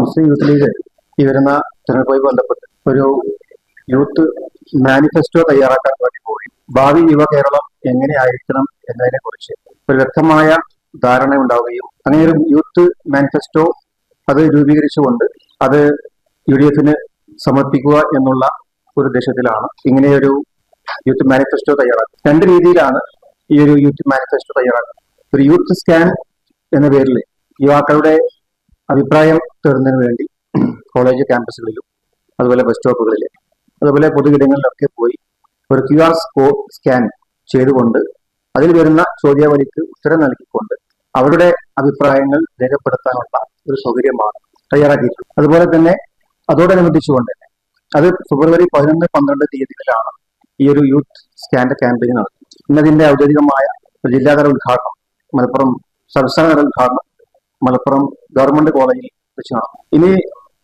മുസ്ലിം youth league ഈ വരുന്ന തെരഞ്ഞെടുപ്പുമായി ബന്ധപ്പെട്ട് ഒരു യൂത്ത് മാനിഫെസ്റ്റോ തയ്യാറാക്കാൻ വേണ്ടി പോയി ഭാവി യുവ കേരളം എങ്ങനെയായിരിക്കണം എന്നതിനെ കുറിച്ച് ഒരു വ്യക്തമായ ധാരണ ഉണ്ടാവുകയും അങ്ങനെ ഒരു യൂത്ത് മാനിഫെസ്റ്റോ അത് രൂപീകരിച്ചുകൊണ്ട് അത് UDF-ന് സമർപ്പിക്കുക എന്നുള്ള ഒരു ഉദ്ദേശത്തിലാണ് ഇങ്ങനെയൊരു യൂത്ത് മാനിഫെസ്റ്റോ തയ്യാറാക്കുന്നത്. രണ്ട് രീതിയിലാണ് ഈ ഒരു യൂത്ത് മാനിഫെസ്റ്റോ തയ്യാറാക്കുന്നത്. ഒരു യൂത്ത് സ്കാൻ എന്ന പേരിൽ യുവാക്കളുടെ അഭിപ്രായം തേടുന്നതിന് വേണ്ടി കോളേജ് ക്യാമ്പസുകളിലും അതുപോലെ ബസ് സ്റ്റോപ്പുകളിൽ അതുപോലെ പൊതുയിടങ്ങളിലൊക്കെ പോയി ഒരു QR സ്കാൻ ചെയ്തുകൊണ്ട് അതിൽ വരുന്ന ചോദ്യാവലിക്ക് ഉത്തരം നൽകിക്കൊണ്ട് അവരുടെ അഭിപ്രായങ്ങൾ രേഖപ്പെടുത്താനുള്ള ഒരു സൗകര്യമാണ് തയ്യാറാക്കിയിട്ടുള്ളത്. അതുപോലെ തന്നെ അതോടനുബന്ധിച്ചുകൊണ്ട് തന്നെ അത് ഫെബ്രുവരി 11, 12 തീയതികളിലാണ് ഈ ഒരു യൂത്ത് സ്കാൻ്റെ ക്യാമ്പയിൻ നടത്തുന്നത്. ഇന്നതിന്റെ ഔദ്യോഗികമായ ജില്ലാതല ഉദ്ഘാടനം മലപ്പുറം സംസ്ഥാനതല ഉദ്ഘാടനം മലപ്പുറം ഗവൺമെന്റ് കോളേജിൽ വെച്ച് നടന്നു. ഇനി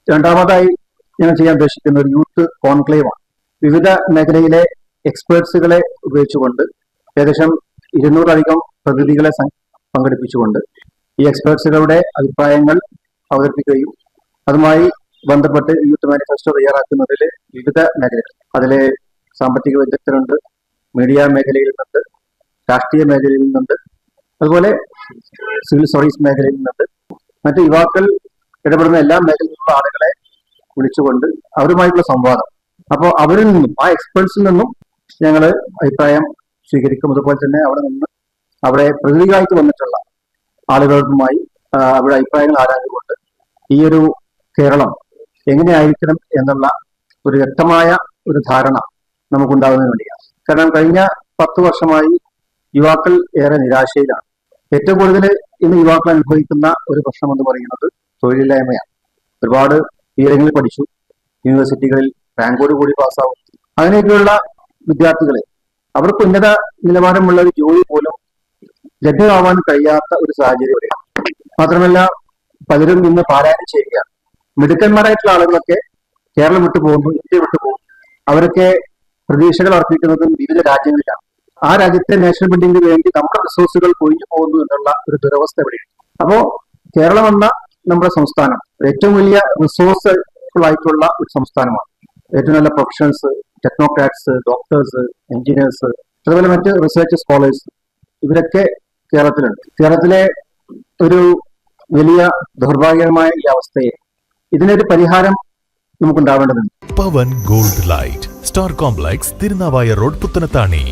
രണ്ടാമതായി ഞാൻ ചെയ്യാൻ ഉദ്ദേശിക്കുന്ന ഒരു യൂത്ത് കോൺക്ലേവ് ആണ്. വിവിധ മേഖലയിലെ എക്സ്പേർട്സുകളെ ഉപയോഗിച്ചുകൊണ്ട് ഏകദേശം 200-അധികം പ്രതിനിധികളെ പങ്കെടുപ്പിച്ചുകൊണ്ട് ഈ എക്സ്പേർട്സുകളുടെ അഭിപ്രായങ്ങൾ അവതരിപ്പിക്കുകയും അതുമായി ബന്ധപ്പെട്ട് യൂത്ത് മാനിഫെസ്റ്റോ തയ്യാറാക്കുന്നതിൽ വിവിധ മേഖലകൾ അതിലെ സാമ്പത്തിക വിദഗ്ധരുണ്ട്, മീഡിയ മേഖലയിൽ നിന്നുണ്ട്, രാഷ്ട്രീയ മേഖലയിൽ നിന്നുണ്ട്, അതുപോലെ സിവിൽ സർവീസ് മേഖലയിൽ നിന്നുണ്ട്, മറ്റ് യുവാക്കൾ ഇടപെടുന്ന എല്ലാ മേഖലയിലുള്ള ആളുകളെ വിളിച്ചുകൊണ്ട് അവരുമായിട്ടുള്ള സംവാദം. അപ്പോൾ അവരിൽ നിന്നും ആ എക്സ്പേർട്സിൽ നിന്നും ഞങ്ങൾ അഭിപ്രായം സ്വീകരിക്കും. അതുപോലെ തന്നെ അവിടെ പ്രതിനിധികളായിട്ട് വന്നിട്ടുള്ള ആളുകളുമായി അവരുടെ അഭിപ്രായങ്ങൾ ആരാഞ്ഞുകൊണ്ട് ഈ ഒരു കേരളം എങ്ങനെയായിരിക്കണം എന്നുള്ള ഒരു വ്യക്തമായ ഒരു ധാരണ നമുക്കുണ്ടാകുന്നതിന് വേണ്ടിയാണ്. കാരണം കഴിഞ്ഞ 10 വർഷമായി യുവാക്കൾ ഏറെ നിരാശയിലാണ്. ഏറ്റവും കൂടുതൽ ഇന്ന് യുവാക്കൾ അനുഭവിക്കുന്ന ഒരു പ്രശ്നം എന്ന് പറയുന്നത് തൊഴിലില്ലായ്മയാണ്. ഒരുപാട് ഉയരങ്ങളിൽ പഠിച്ചു, യൂണിവേഴ്സിറ്റികളിൽ റാങ്കോട് കൂടി പാസ്സാവും. അങ്ങനെയൊക്കെയുള്ള വിദ്യാർത്ഥികളെ അവർക്ക് ഉന്നത നിലവാരമുള്ള ഒരു ജോലി പോലും ലഭ്യമാവാൻ കഴിയാത്ത ഒരു സാഹചര്യം. മാത്രമല്ല പലരും ഇന്ന് പാരായണം ചെയ്യുകയാണ്. മിടുക്കന്മാരായിട്ടുള്ള ആളുകളൊക്കെ കേരളം വിട്ടു പോകുന്നു, ഇന്ത്യ വിട്ടു പോകുന്നു. അവരൊക്കെ പ്രതീക്ഷകൾ അർപ്പിക്കുന്നതും വിവിധ രാജ്യങ്ങളിലാണ്. ആ രാജ്യത്തെ നാഷണൽ ബിൽഡിങ്ങിന് വേണ്ടി നമ്മുടെ റിസോഴ്സുകൾ കൊഴിഞ്ഞു പോകുന്നു എന്നുള്ള ഒരു ദുരവസ്ഥ എവിടെയാണ്. അപ്പോ കേരളം എന്ന നമ്മുടെ സംസ്ഥാനം ഏറ്റവും വലിയ റിസോഴ്സ് ആയിട്ടുള്ള ഒരു സംസ്ഥാനമാണ്. ഏറ്റവും നല്ല പ്രൊഫഷണൽസ്, ടെക്നോക്രാറ്റ്സ്, ഡോക്ടേഴ്സ്, എഞ്ചിനീയേഴ്സ്, അതുപോലെ മറ്റ് റിസർച്ച് സ്കോളേഴ്സ് ഇവരൊക്കെ കേരളത്തിലുണ്ട്. കേരളത്തിലെ ഒരു വലിയ ദൗർഭാഗ്യകരമായ ഈ അവസ്ഥയെ ഇതിനൊരു പരിഹാരം നമുക്കുണ്ടാവേണ്ടതുണ്ട്. Pavan gold light star complex, Tirunavaya road, Puthanathani.